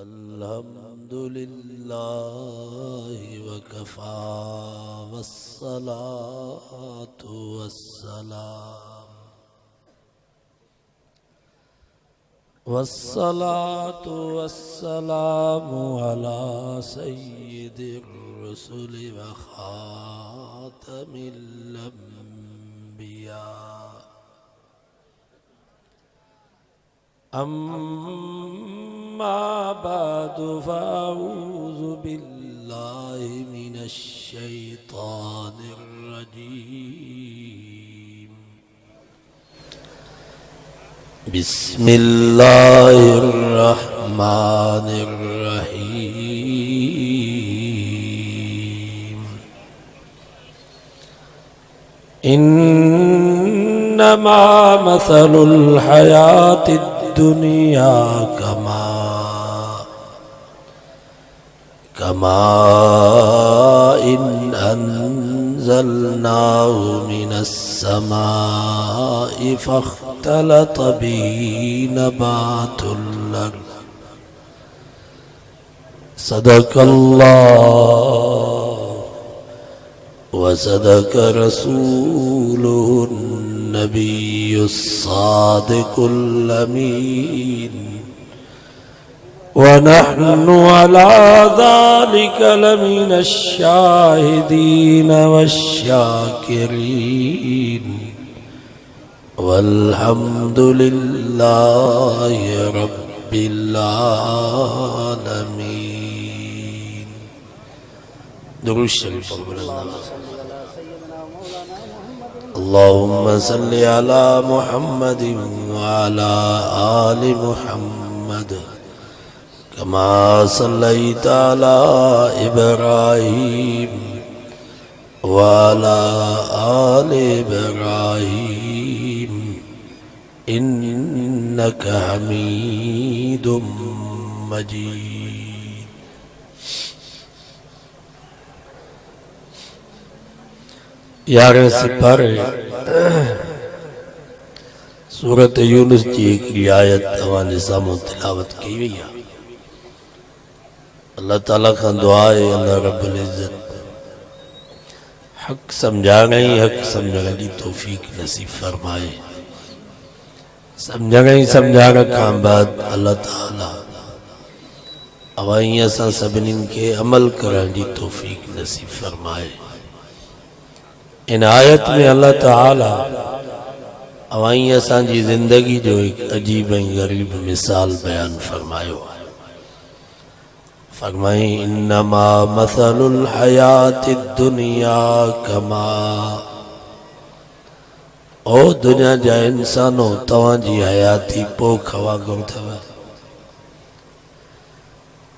अल्हम्दुलिल्लाह वकफा वस्सलातु वस्सलामु अला सय्यिदिर रुसुलि व खातमिल अंबिया अम्मा बादु फ़अऊज़ु बिल्लाहि मिनश शैतानिर रजीम। बिस्मिल्लाहिर रहमानिर रहीम। इन्नमा मसलुल हयातिद दुनिया कमा इन अंज़लनाहु मिनस समाई फ़ख्तलत बिही नबातुल अर्ज़। सदक़ल्लाहु व सदक़ रसूलुहुन नबियुस सादिकुल अमीन व नहनु अला ज़ालिका लमिनश शाहिदीन वश्शाकिरीन वल्हम्दुलिल्लाहि रब्बिल आलमीन। दुरूद शरीफ अल्लाहुम्मा सल्लि अला मुहम्मद व अला आलि मुहम्मद कमा सल्लैता अला इब्राहीम व अला आलि इब्राहीम इन्नका हमीदुम मजीद। यार सिपारे सूरत यूनुस जी एक आयत तवाने सामो तिलावत की हुई है। अल्लाह ताला का दुआ है अल्लाह रब्बुल इज्जत हक समझाने की तौफीक नसीब फरमाए। समझाने का बाद अल्लाह ताला अवाई असां सभिनीन के अमल करण की तौफीक नसीब फरमाए। इन आयत में अल्लाह ताला अवाई असांजी जिंदगी जो एक अजीब ऐं गरीब मिसाल बयान फरमायो है। फरमाई इन्नमा मसलुल हयातिद दुनिया कमा ओ दुनिया जा इंसानो तवांजी हयाती पोख वांगुरु थव।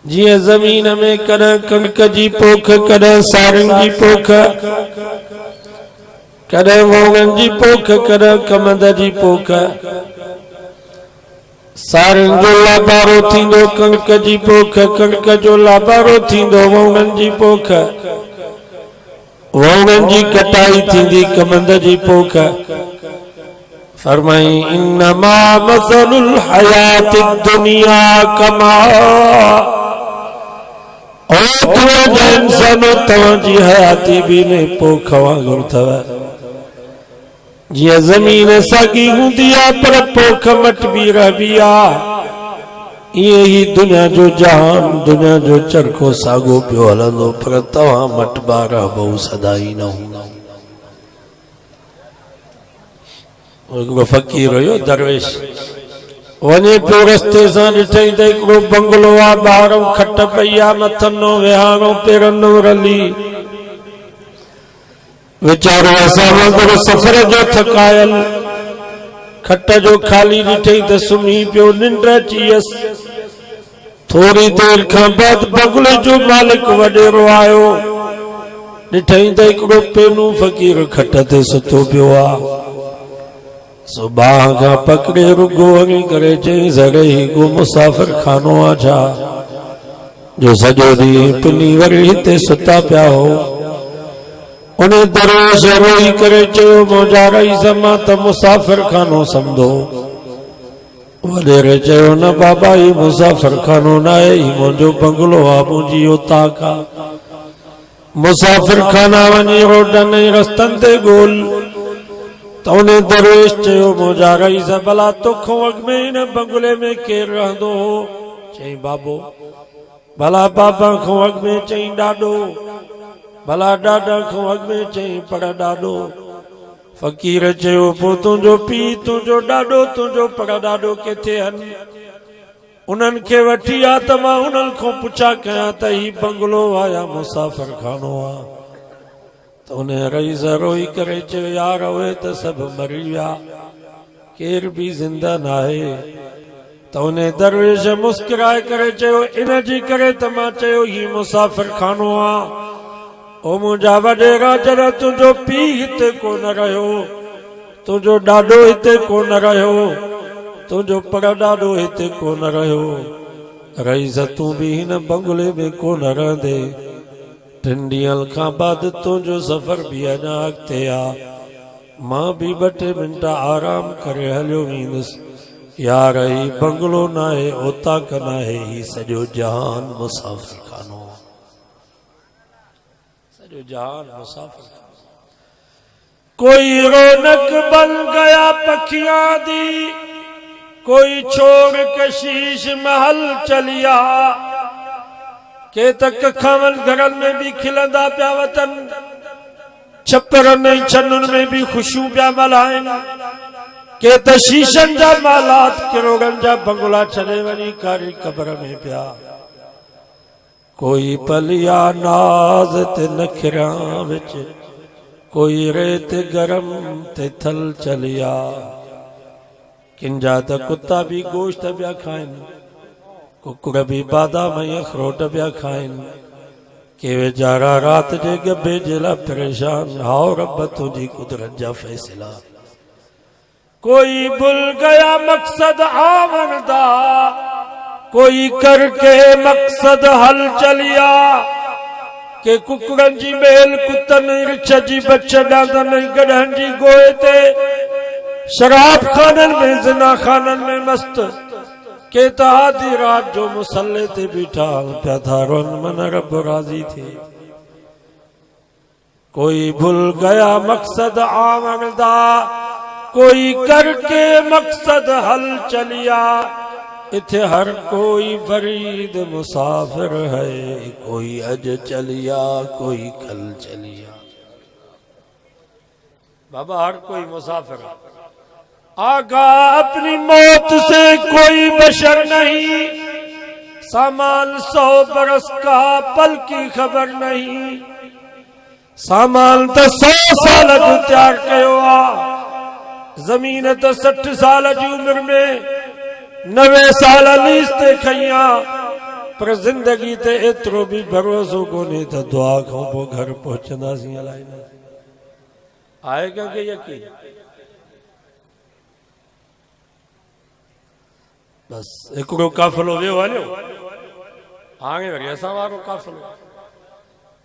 जिए जमीन में कॾहिं कणक जी पोख, कॾहिं सारिन जी पोख, कॾहिं वोंगन जी पोख, कॾहिं कमंद जी पोख। सारिन जो लाबारो थींदो कणक जी पोख, कणक जो लाबारो थींदो वोंगन जी पोख, वोंगन जी कटाई थींदी कमंद जी पोख। फरमाई इन्नमा मसलुल हयातिद दुनिया कमा ओ तुझे इंसानो तवांजी हयाती भी ने पोख वांगुरु थव। जिया जमीन सागी हूंदी आ पर पोख मटबी रहबी आ, ये ही दुनिया जो जहान, दुनिया जो चरखो सागो पियो हलंदो पर तव्हां मटबा रहबो सदाई न हूंदा। हिकिड़ो फ़कीर हुयो दरवेश, वञे पियो रस्ते सां ॾिठई त हिकिड़ो बंगलो आहे, ॿाहिरों खट पई आहे, मथनो विहाणो पेरनो रली। वीचारो असां वांगुरु सफ़र जो थकायल खट जो खाली ॾिठई त सुम्ही पियो, निंड अची वियसि। थोरी देर खां बाद बंगले जो मालिक वॾेरो आयो, ॾिठई त हिकिड़ो पेनू फ़कीर खट ते सुतो पियो आहे। सो बाह खां पकड़े रुगो वञी करे चई सघे ही को मुसाफ़िर खानो आहे छा जो सॼो ॾींहुं पिनी वरी हिते सुता पिया हो। उन्हें दरवेश रोई करे चयो मौजा रईस मां त मुसाफ़िर खानो समझो। वडेरे चयो न बाबा ही मुसाफ़िर खानो न आहे, ही मुंहिंजो बंगलो आहे, मुंहिंजी औताक आहे। मुसाफ़िर खाना वञी रोडनि ऐं रस्तनि ते ॻोल त उन्हें दरवेश चयो मौजा रईस भला तोखों अॻ में हिन बंगले में केरु रहंदो हो? चई बाबो। भला बाबा खां अॻ में चई ॾाॾो। भला ॾाॾा खां अॻ में चई पर ॾाॾो। फ़कीर चयो पोइ तुंहिंजो पीउ, तुंहिंजो ॾाॾो, तुंहिंजो पर ॾाॾो किथे आहिनि? उन्हनि खे वठी आ त मां उन्हनि खां पुछा कयां त ही बंगलो आहे या मुसाफ़िर खानो आहे? त उन रईस रोई करे चयो यार उहे त सभु मरी विया, केर बि ज़िंदा न आहे। त उन दरवेश मुस्कुराए करे चयो इन जी करे त मां चयो ही मुसाफ़िर खानो आहे। ओ मुंहिंजा वॾेरा जॾहिं तुंहिंजो पीउ हिते कोन रहियो, तुंहिंजो ॾाॾो हिते कोन रहियो, तुंहिंजो पर ॾाॾो हिते कोन रहियो, रईस तूं बि हिन बंगले में कोन रहंदे। 3 ॾींहंनि खां बाद तुंहिंजो सफ़र बि अञा अॻिते आहे, मां बि 2-3 मिंट आराम करे हलियो वेंदुसि। यार ही बंगलो न आहे, औताक न आहे, ही सॼो जहान मुसाफ़िर खानो आहे, सॼो जहान मुसाफ़िर खानो। कोई रौनक बन गया पखियां दी, कोई छोड़ कशीश महल चलिया। के त कखावन घरन में भी खिलंदा पिया वतन, छपरन ऐं छनुन में भी खुशियूं पिया मल्हाइन। के त शीशन जा मालात किरोड़न जा बंगला छॾे वञी कारी कब्र में पिया। कोई पलिया नाज़ ते नखिरां विच, कोई रेत गरम ते थल चलिया। किंजा त कुत्ता भी गोश्त पिया खाइन, कुकुड़ भी बादाम ऐं अखरोट पिया खाइन। के वेचारा रात जे गबे जे लाइ परेशान, हाओ रब तुंहिंजी कुदरत जा फैसला। कोई भुल गया मकसद आमन दा, कोई करके मकसद हल चलिया। के कुकुड़न जी मेल कुतन रिछ जी बच डांदन गॾहन जी गोए ते, शराब खानन में ज़िना खानन में मस्त। के त आधी रात जो मुसल्ले ते बीठा पिया था रोन मन रब राज़ी थे। कोई भूल गया मकसद आमन दा, कोई करके मकसद हल चलिया। इथे हर कोई फरीद मुसाफिर है, कोई अज चलिया कोई कल चलिया। बाबा हर कोई मुसाफिर है, आगा अपनी मौत से कोई बशर नहीं। सामान 100 बरस का पल की खबर नहीं। सामान तो 100 साल जो तैयार कयो आ, जमीन तो 60 साल जी उम्र में 90 साल लीज ते खईया। पर जिंदगी ते एतिरो भी भरोसो कोन्हे त दुआ खां पोइ घर पहुचंदासीं अलाए न। आहे कंहिंखे यकीन? बस हिकिड़ो काफ़िलो वियो हलियो, हाणे वरी असां वारो काफ़िलो।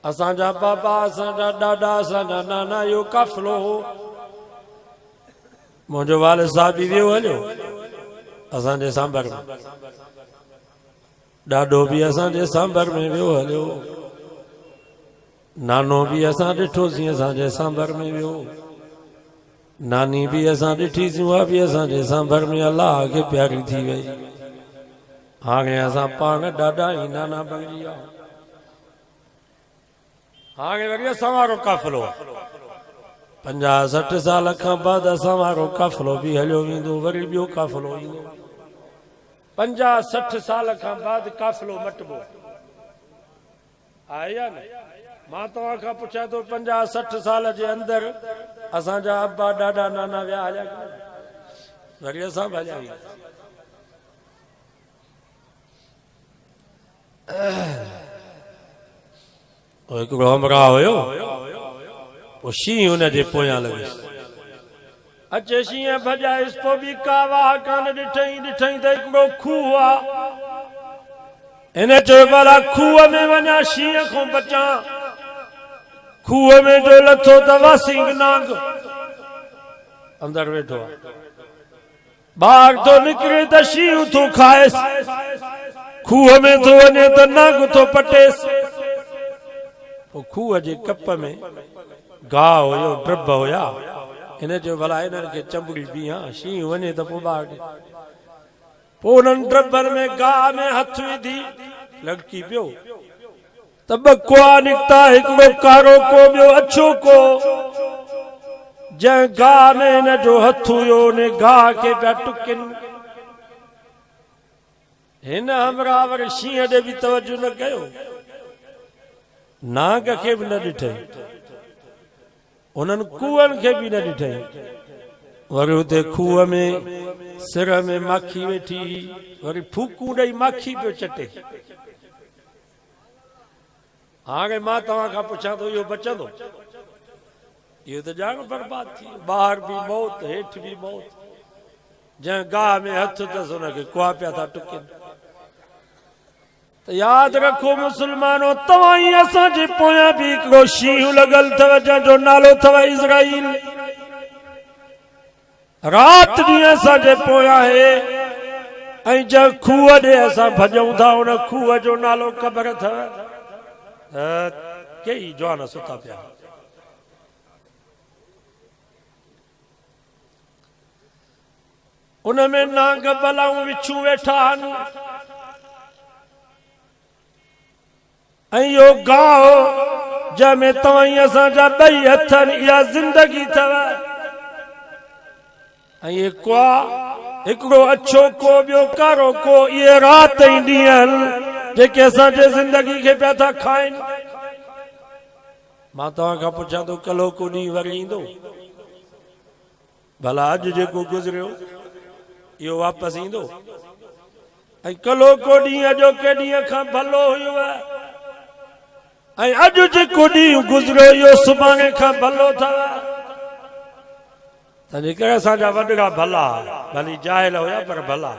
असांजा बाबा, असांजा ॾाॾा, असांजा नाना इहो काफ़िलो हो। मुंहिंजो वालिद साहब बि वियो हलियो असांजे सांभर में, ॾाॾो बि असांजे सांभर में वियो हलियो, नानो बि असां ॾिठोसीं असांजे सांभर में वियो, नानी भी असां ॾिठीसीं उहा बि असांजे सांभर में अलाह खे प्यारी थी वई। हाणे असां पाण ॾाॾा ई नाना बणिजी विया। हाणे वरी असां वारो काफ़िलो 50-60 साल खां बाद असां वारो काफ़िलो बि हलियो वेंदो, वरी ॿियो काफ़िलो ईंदो। 50-60 साल खां बाद काफ़िलो मटिबो आहे या न? मां तव्हां खां पुछां थो 50-60 साल जे अंदर असांजा अब्बा ॾाॾा नाना विया हलिया, वरी असां बि हलिया। हिकिड़ो हमराह हुयो, पोइ शींहुं हुनजे पोयां लॻियुसि। अचे शींहुं भॼायुसि, पोइ बि का वाह कान ॾिठई त हिकिड़ो खूह आहे। हिन चयो भला खूह में वञा शींहं खां बचां। खूह में जो लथो दवा सिंह नांग अंदर वेठो बाहर तो निकरे त शींहं थो खाएस खूह में तो वञे त नांग थो पटेस पोइ खूह जे कप में गाह हुयो ड्रब हुया हिन जो भला हिननि खे चंबड़ी बीहां शींहं वञे त पोइ ॿार पोइ उन्हनि ड्रबनि में गाह में हथ विधी लड़की पियो त ॿ कुआ निकिता हिकिड़ो कारो को ॿियो अछो को जंहिं गाह में हिन जो हथ हुयो उन गाह खे पिया टुकिन हिन हमरा वरी शींहं ॾे बि तवजो न कयो नांग खे बि न ॾिठई उन्हनि कुअनि खे बि न ॾिठई वरी उते खूह में सिर में माखी वेठी वरी फूकूं ॾेई माखी पियो चटे हाणे मां तव्हां खां पुछां थो इहो बचंदो इहो त ॼाण बर्बाद थी ॿाहिरि बि मौत हेठि बि मौत जंहिं गाह में हथ अथसि हुनखे कुआ पिया था टुकनि त यादि रखो मुस्लमानो तव्हां ई असांजे पोयां बि हिकिड़ो शींहं लॻल अथव जंहिंजो नालो अथव इज़राइल राति ॾींहुं असांजे पोयां आहे ऐं जंहिं खूह ॾे असां भॼूं था उन खूह जो नालो ख़बर अथव कई जवान सुता पिया उनमें नांग बलाऊं विछूं वेठा आहिनि ऐं इहो गाह जंहिंमें तव्हां असांजा ॿई हथ आहिनि इहा ज़िंदगी अथव ऐं इहे कुआ हिकिड़ो अछो को ॿियो कारो को इहे राति ऐं ॾींहं आहिनि जेके असांजे ज़िंदगी खे पिया था खाइनि मां तव्हां खां पुछां थो कलो को ॾींहुं वरी ईंदो भला अॼु जेको गुज़रियो इहो वापसि ईंदो ऐं कलो को ॾींहुं अॼोके ॾींहं खां भलो हुयो ऐं अॼु जेको ॾींहुं गुज़रियो इहो सुभाणे खां भलो अथव तंहिंजे करे असांजा वॾड़ा भला भली जाइल हुया पर भला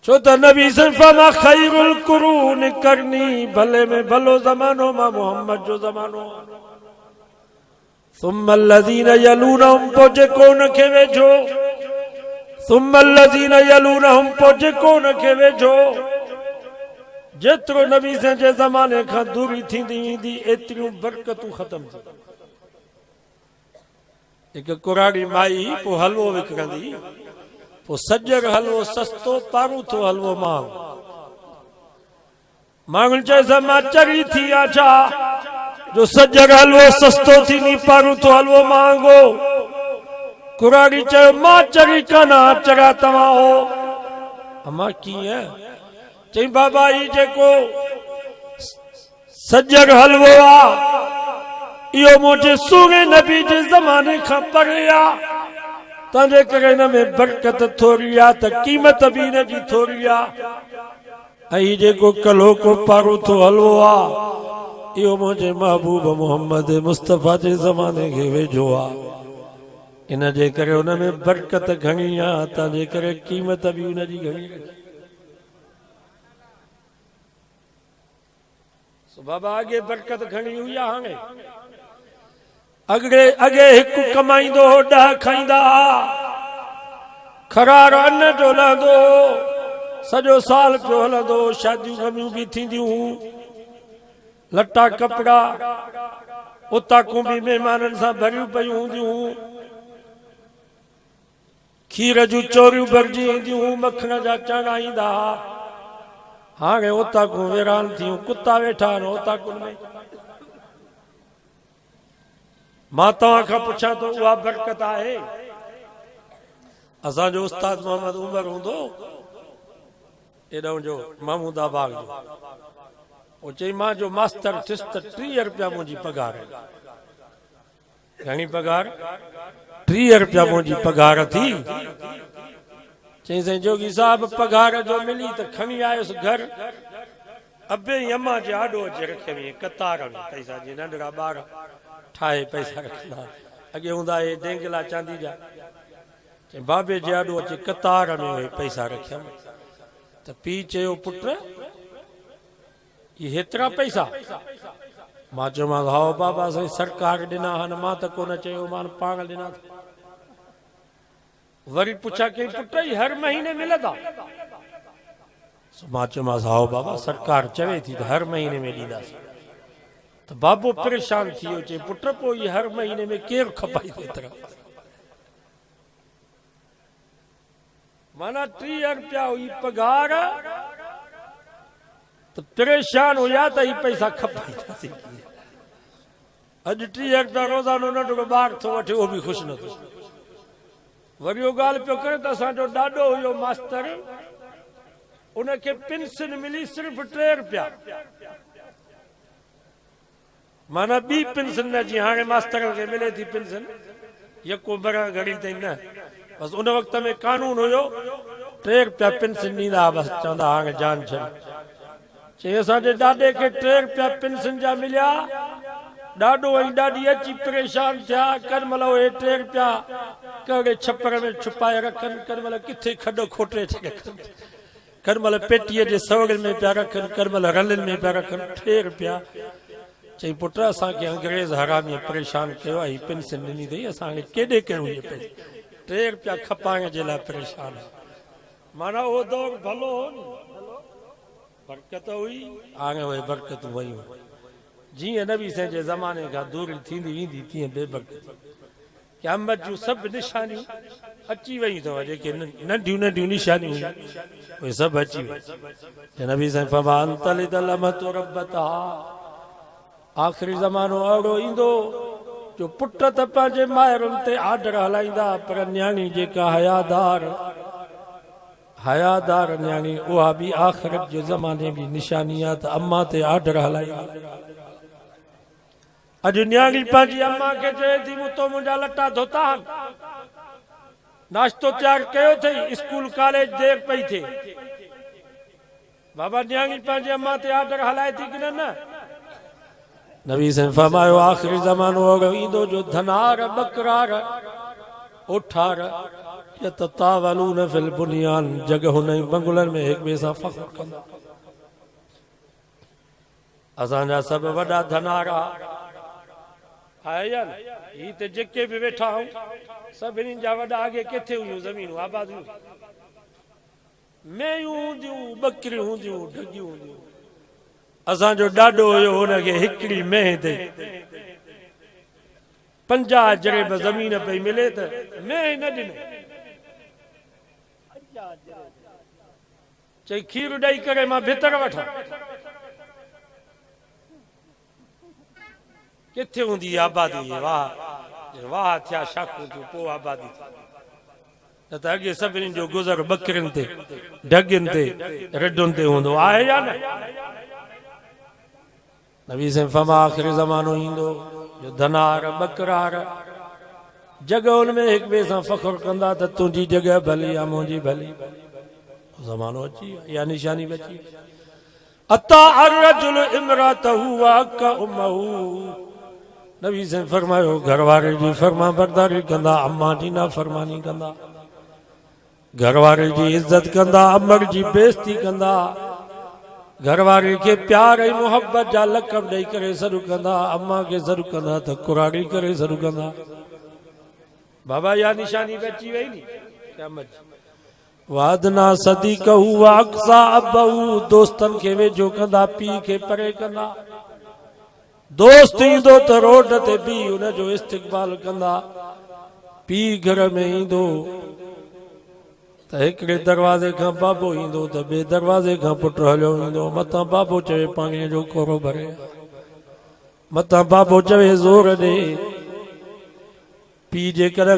छो त नबी फरमा खैरुल कुरून करनी भले में भलो ज़मानो मां मोहम्मद जो ज़मानो सुम्मल लज़ीन यलूनहुम पोइ जेको उनखे वेझो सुम्मल लज़ीन यलूनहुम पोइ जेको उनखे वेझो जेतिरो नबी जे ज़माने खां दूरी थींदी वेंदी एतिरियूं बरकतूं ख़तम थी हिकु कुराड़ी माई पोइ हलवो विकिणंदी पोइ सॼर हलवो सस्तो पारूथो हलवो माण्हुनि चए मां चरी थी आ छा जो सॼर हलवो सस्तो थींदी पारूथो हलवो महांगो कुराड़ी चयो मां चरी कान्हा चरिया तव्हां हो मां कीअं चई बाबा ही जेको सॼर हलवो आहे इहो मुंहिंजे सूरे नबी जे ज़माने खां परे आहे तंहिंजे करे हिन में बरकत थोरी आहे त क़ीमत बि हिन जी थोरी आहे ऐं हीउ जेको कलो को पारूथो हलवो आहे इहो मुंहिंजे महबूब मोहम्मद मुस्तफ़ा जे ज़माने खे वेझो आहे इन जे करे हुन में बरकत घणी आहे तंहिंजे करे क़ीमत बि हुन जी घणी बाबा अॻे बरकत घणी हुई आहे हाणे अॻे हिकु कमाईंदो हो 10 खाईंदा खरार अन्न जो हलंदो सॼो साल पियो हलंदो शादियूं गमियूं बि थींदियूं लटा कपिड़ा उतां को बि महिमाननि सां भरियूं पयूं हूंदियूं खीर जूं चोरियूं भरिजी ईंदियूं मखण जा चाणा ईंदा हाणे उतां को वेरान थियूं कुता वेठा आहिनि उतां को में मां तव्हां खां पुछां थो उहा बरकत आहे असांजो उस्ताद मोहम्मद उमर हूंदो एॾो जो महमूदाबाग जो वो चई मां जो मास्टर थियुसि त 30 रुपया मुंहिंजी पगार घणी पगार 30 रुपया मुंहिंजी पगार थी चई साईं जोगी साहब पगार जो मिली त खणी आयुसि घर अबे अम्मा जे आॾो अचे रखे हुई कतार में पैसा जी नंढड़ा ॿार ठाहे पैसा रखंदा अॻे हूंदा हे डेंगला चांदी जा चई बाबे जे आॾो अचे कतार में पैसा रखियमि त पीउ चयो पुट ये हेतिरा पैसा मां चयोमांसि हाओ बाबा साईं सरकार ॾिना हन मां त कोन चयो मान पाण ॾिना। वरी पुछा कई पुट ही हर महीने मिलंदा? मां चयोमांसि हाओ बाबा सरकार चवे थी त हर महीने में ॾींदासीं। तो बाबो परेशान थी वियो चई पुट पोइ ये हर महीने में केरु खपाईंदो एतिरा? माना 30 रुपया हुई पगार तो परेशान हुया त ही पैसा खपाईंदासीं। अॼु 30 रुपया रोज़ानो नंढो ॿार थो वठे उहो बि ख़ुशि न थो। वरी उहो ॻाल्हि पियो करे त असांजो ॾाॾो हुयो मास्तर उनखे पेंशन मिली सिर्फ़ 3 रुपया। माना ॿी पेंशन न जीअं हाणे मास्तर खे मिले थी पेंशन यको बरा घड़ी ताईं न बस उन वक्त में कानून हुयो 3 रुपया पेंशन ॾींदा बस चवंदा हाणे जान छॾ। चई असांजे ॾाॾे खे 3 रुपया पेंशन जा मिलिया ॾाॾो ऐं ॾाॾी अची परेशान थिया कर महिल उहे 3 रुपया कहिड़े छपर में छुपाए रखनि कर महिल किथे खॾो खोटे रखनि कर महिल पेटीअ जे सवड़नि में पिया रखनि कर महिल रलनि में पिया रखनि 3 रुपया। चई पुट असांखे अंग्रेज हरामीअ परेशान कयो आहे पेंशन ॾिनी अथई असांखे केॾे कयूं इहे पैसे 3 रुपया खपाइण जे लाइ परेशान। माना उहो दौर भलो हो न बरकत हुई हाणे उहे बरकतूं वयूं। जीअं नबी साईं जे ज़माने खां दूर थींदी वेंदी तीअं बेबरकत क़यामत जूं सभु निशानियूं अची वयूं अथव। जेके नंढियूं नंढियूं निशानियूं हुयूं उहे सभु अची वियूं। नबी साईं फरमाया तलिदल अमतु रब्बतहा आख़िरी ज़मानो अहिड़ो ईंदो जो पुट त पंहिंजे माइरुनि ते आर्डर हलाईंदा पर न्याणी जेका हयादार न्याणी उहा बि आख़िरत जे ज़माने जी निशानी आहे त अम्मा ते आर्डर हलाईंदा। अॼु न्याणी पंहिंजी अम्मा खे चए थी मूं तो मुंहिंजा लटा धोता आहिनि नाश्तो तयारु कयो अथई स्कूल कॉलेज देर पई थिए। बाबा न्याणी पंहिंजी अम्मा ते आर्डर हलाए थी कि न? नबी साईं फरमायो आख़िरी ज़मानो अहिड़ो ईंदो जो धनार बकरार ओठार यततावलून फिल बुनियान जॻहुनि ऐं बंगलनि में हिक ॿिए सां फ़ख्र कंदा। असांजा सभु वॾा धनारा आया ही त जेके बि वेठा आहियूं सभिनी जा वॾा अॻे किथे हुयूं ज़मीनूं आबादियूं मेयूं हूंदियूं बकरियूं हूंदियूं ढगियूं हूंदियूं। असांजो ॾाॾो हुयो हुनखे हिकिड़ी मेंह ते 50 जरेब ज़मीन पई मिले त मेंह न ॾिनो। चई खीर ॾेई करे मां भितर वठां किथे हूंदी आबादी वाह वाह थिया शाखूं थियूं पोइ आबादी न त अॻे सभिनी जो गुज़र बकरियुनि ते ढगियुनि ते रिढुनि ते हूंदो आहे या न? नबी साईं फरमाया आख़िरी ज़मानो ईंदो जो धनार बकरार जॻहुनि में हिक ॿिए सां फ़ख्र कंदा त तुंहिंजी जॻह भली या मुंहिंजी भली। ज़मानो अची वियो इहा निशानी बि अची वई। अता अर्रजुल इमरातहु व अक उम्महु नबी साईं फरमायो घरवारे जी फरमा बरदारी कंदा अम्मा जी नाफ़रमानी कंदा घरवारे जी इज़त कंदा अमर जी बेइज़ती कंदा घरवारे के प्यार ऐं मोहब्बत जा लक़ब ॾेई करे सॾु कंदा अम्मा खे सॾु कंदा त कुराड़ी करे सॾु कंदा। बाबा इहा निशानी बि अची वई नी क़यामत वादना सदीक़हु व अक़सा अबहु दोस्तनि खे वेझो कंदा पीउ खे परे कंदा। दोस्त ईंदो त रोड ते बीह हुनजो इस्तक़बाल कंदा। पीउ घर में ईंदो त हिकिड़े दरवाज़े खां बाबो ईंदो त ॿिए दरवाज़े खां पुटु हलियो ईंदो। मथां बाबो चवे पाणीअ जो कोरो भरे मथां बाबो चवे ज़ोर ॾे। पीउ जेकर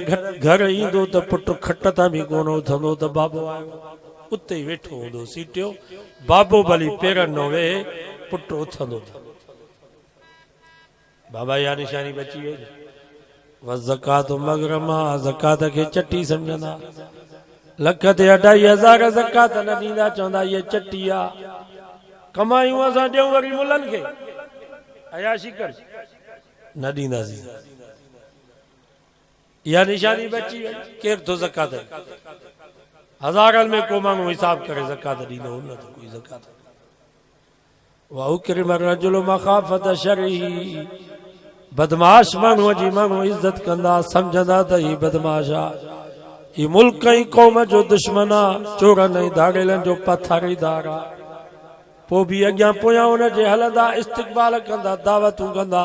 घर ईंदो त पुटु खट तां बि कोन उथंदो त बाबो आयो उते ई वेठो हूंदो सीटियो बाबो भली पेरनि न वेहे पुटु उथंदो। बाबा इहा निशानी बची वई। व ज़कात मगरमा ज़कात खे चटी सम्झंदा। लख ते 2.5 ज़कात न ॾींदा चवंदा इहा चटी आहे कमायूं असां ॾियूं वरी मुलनि खे अयाशी कर न ॾींदासीं। इहा निशानी बची वई। केरु थो ज़कात हज़ारनि में को माण्हू हिसाब करे ज़कात ॾींदो न त कोई ज़कात। व उकरिम रजुल मखाफत शरही बदमाश माण्हूअ जी माण्हू इज्जत कंदा समझंदा त ही बदमाश आ ही मुल्क ऐं क़ौम जो दुश्मन आ चोरनि ऐं धाड़ेलनि जो पथारीदार आ पोइ बि अॻियां पोयां हुन जे हलंदा इस्तक़बाल कंदा दावतूं कंदा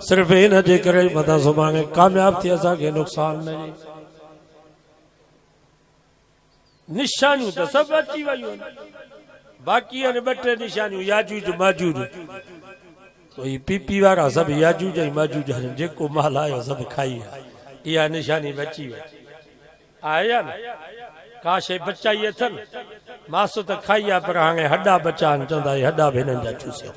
सिर्फ़ हिन जे करे मथां सुभाणे कामयाब थी असांखे नुक़सान न ॾे निशानियूं त सभु अची वयूं आहिनि बाक़ी आहिनि ॿ टे निशानियूं याजूज माजूज कोई पीपी वारा सभु याजूज ऐं माजूज आहिनि जेको माल आयो सभु खाई इहा निशानी बची वई आया न का शइ बचाई अथनि मास त खाई आहे पर हाणे हॾा बचा आहिनि चवंदा हॾा बि हिननि जा चूसिया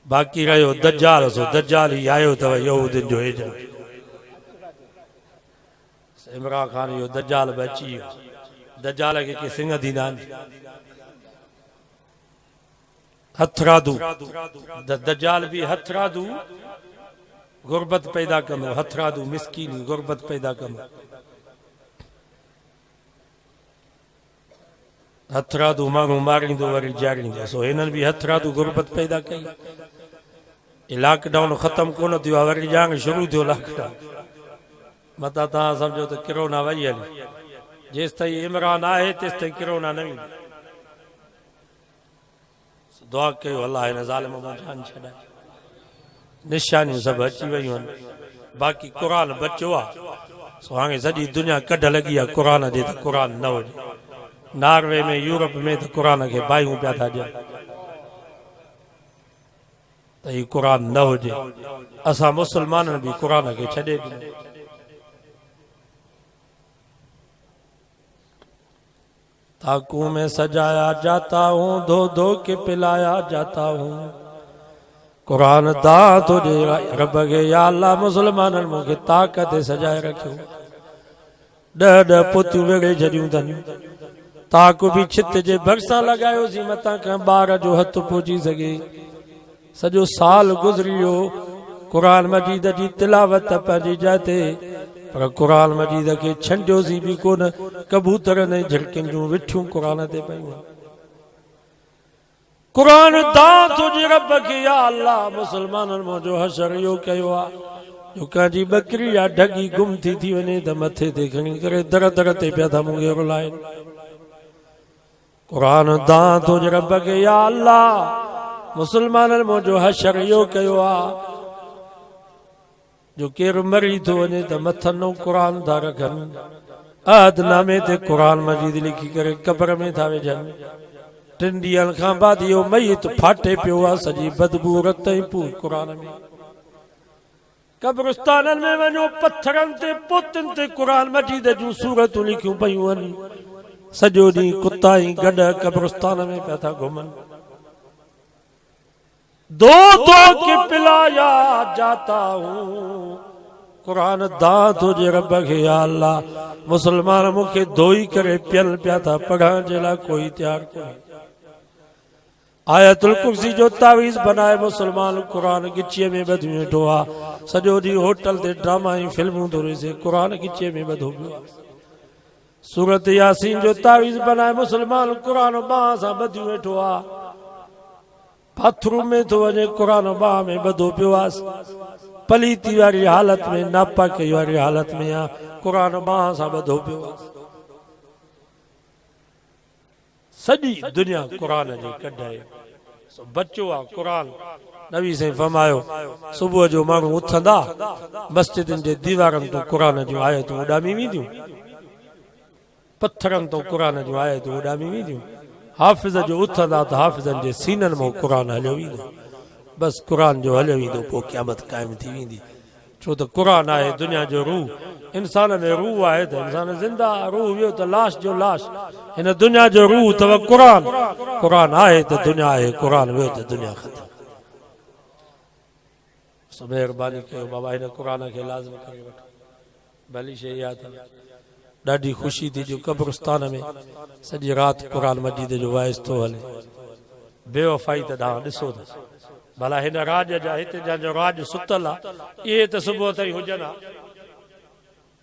बाक़ी रहियो दज्जाल सो दज्जाल ही आयो अथव यहूदियुनि जो एजेंट इमरान खान इहो दज्जाल बि अची वियो दज्जाल खे के सिंह ॾींदा आहिनि हथरादू दज्जाल बि हथरादू गुरबत पैदा कंदो हथरादू मिसकीन गुरबत पैदा कंदो हथरादू माण्हू मारींदो वरी जारींदो सो हिननि बि हथरादू गुरबत पैदा कई लॉकडाउन ख़त्म कोन थियो आहे वरी जांग शुरू थियो लॉकडाउन मता तव्हां सम्झो त किरोना वई हली जेसि ताईं इमरान आहे तेसि ताईं किरोना न ईंदी दुआ कयो अलाह हिन ज़ालिम मां जान छॾाए निशानियूं सभु अची वयूं आहिनि बाक़ी क़ुर बचियो आहे सो हाणे सॼी दुनिया कढ लॻी आहे क़ुर जे त क़ुर न हुजे नॉर्वे में यूरोप में त क़ुर खे बाहियूं पिया था ॾियनि त हीउ क़ुर न हुजे असां मुस्लमाननि बि क़ुर खे छॾे ॾिनो ताकू में सजाया जाता हूँ धो धो के पिलाया जाता हूँ कुरान दा तुझे रब के या अल्लाह मुसलमाननि मूंखे ताक़त सजाए रखियो 10 पुतियूं वेड़े छॾियूं अथनि ताकू बि छित जे भरिसां लॻायोसीं मथां खां ॿार जो हथ पहुची सघे सॼो साल गुज़री वियो कुरान मजीद जी तिलावत पंहिंजी जाइ ते पर कुरान मजीद खे छंडियोसीं बि कोन कबूतरनि ऐं झिरकियुनि जूं विठियूं कुरान ते पयूं कुरान दां तुंहिंजे रब खे या अल्लाह मुसलमाननि मुंहिंजो हशर इहो कयो आहे जो कंहिंजी ॿकरी या ढगी गुम थी वञे त मथे ते खणी करे दर दर ते पिया था मुंगे रुलाइनि कुरान दां तुंहिंजे रब खे या अल्लाह मुसलमाननि मुंहिंजो हशर इहो कयो आहे जो केरु मरी थो वञे त मथनो क़ुरान था रखनि अहदनामे ते क़ुरान मजीद लिखी करे क़ब्र में था विझनि 3 ॾींहनि खां बाद इहो मयत फाटे पियो आहे सॼी बदबू रत ऐं पूर क़ुरान में क़ब्रिस्ताननि में वञो पथरनि ते पोतनि ते क़ुरान मजीद जूं सूरतूं लिखियूं पयूं आहिनि सॼो ॾींहुं कुता ऐं गॾ क़ब्रिस्तान में पिया था घुमनि दो दो के पिलाया जाता हूँ कुरान दा तुझे रब खे या अल्लाह मुसलमान मूंखे धोई करे पियल पिया था पढ़ण जे लाइ कोई तयारु कोन्हे आयतुल कुर्सी जो तावीज़ बनाए मुसलमान कुरान गिचीअ में ॿधो वेठो आहे सॼो ॾींहुं होटल ते ड्रामा ऐं फिल्मूं थो ॾिसे कुरान गिचीअ में ॿधो पियो आहे सूरत यासीन जो तावीज़ बनाए मुसलमान कुरान बाह सां ॿधियो वेठो आहे बाथरूम में तो वञे कुरान बाह में ॿधो पियो आहे पलीती वारी हालत में नापाकी वारी हालत में आहे कुरान बाह सां ॿधो पियो आहे सॼी दुनिया कुरान जी कढाए बचो आहे कुरान नबी साईं फरमायो सुबुह जो माण्हू उथंदा मस्जिदनि जे दीवारनि तो कुरान जूं आयतूं उॾामी वेंदियूं पत्थरनि तो कुरान जूं आयतूं उॾामी वेंदियूं हाफ़िज़ जो उथंदा त हाफ़िज़नि जे सीननि मां क़ुरान हलियो वेंदो बस कुरान जो हलियो वेंदो पोइ क़यामत क़ाइम थी वेंदी छो त कुरान आहे दुनिया जो रूह इंसान में रूह आहे त इंसान ज़िंदा रूह वियो त लाश जो लाश हिन दुनिया जो रूह अथव कुरान कुरान आहे त दुनिया आहे कुरान वियो त दुनिया ख़तम सो महिरबानी कयो बाबा हिन कुरान खे लाज़िम करे वठो भली शइ इहा अथव ॾाढी ख़ुशी थी जो कब्रिस्तान में सॼी राति क़ुरान मजीद जो वाइस थो हले बेवफ़ाई त तव्हां ॾिसो था भला हिन राज जा हिते जंहिंजो राज सुतल आहे इहे त सुबुह ताईं हुजनि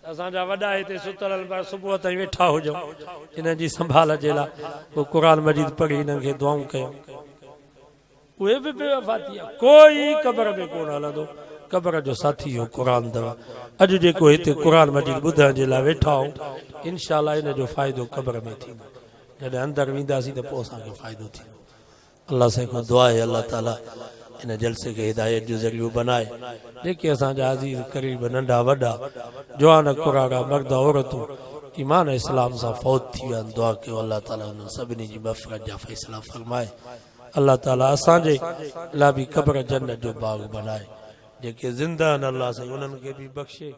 हा असांजा वॾा हिते सुतल पर सुबुह ताईं वेठा हुजो इन जी संभाल जे लाइ को क़ुरान मजीद पढ़ी इन्हनि खे दुआऊं कयूं उहे बि बेवफ़ा थी विया कोई क़बर में कोन हलंदो क़बर जो साथी हो क़ुरान अथव अॼु जेको हिते क़ुरान मजीद ॿुधण जे लाइ वेठा आहियूं इंशाअल्लाह इन जो फ़ाइदो क़बर में थींदो जॾहिं अंदरि वेंदासीं त पोइ असांखे फ़ाइदो थींदो अल्लाह से को दुआ है अल्लाह ताला इन जलसे के हिदायत जो ज़रियो बनाए जेके असांजा अज़ीज़ क़रीब नंढा वॾा जवान कुराड़ा मर्द औरतूं ईमान इस्लाम सां फौत थी विया आहिनि दुआ कयो अल्लाह ताला उन्हनि सभिनी जी मग़फ़िरत जा फ़ैसिला फ़रमाए अल्लाह ताला असांजे लाइ बि क़ब्र जन्नत जो बाग़ बनाए जेके ज़िंदा आहिनि अल्लाह से उन्हनि खे बि बख़्शे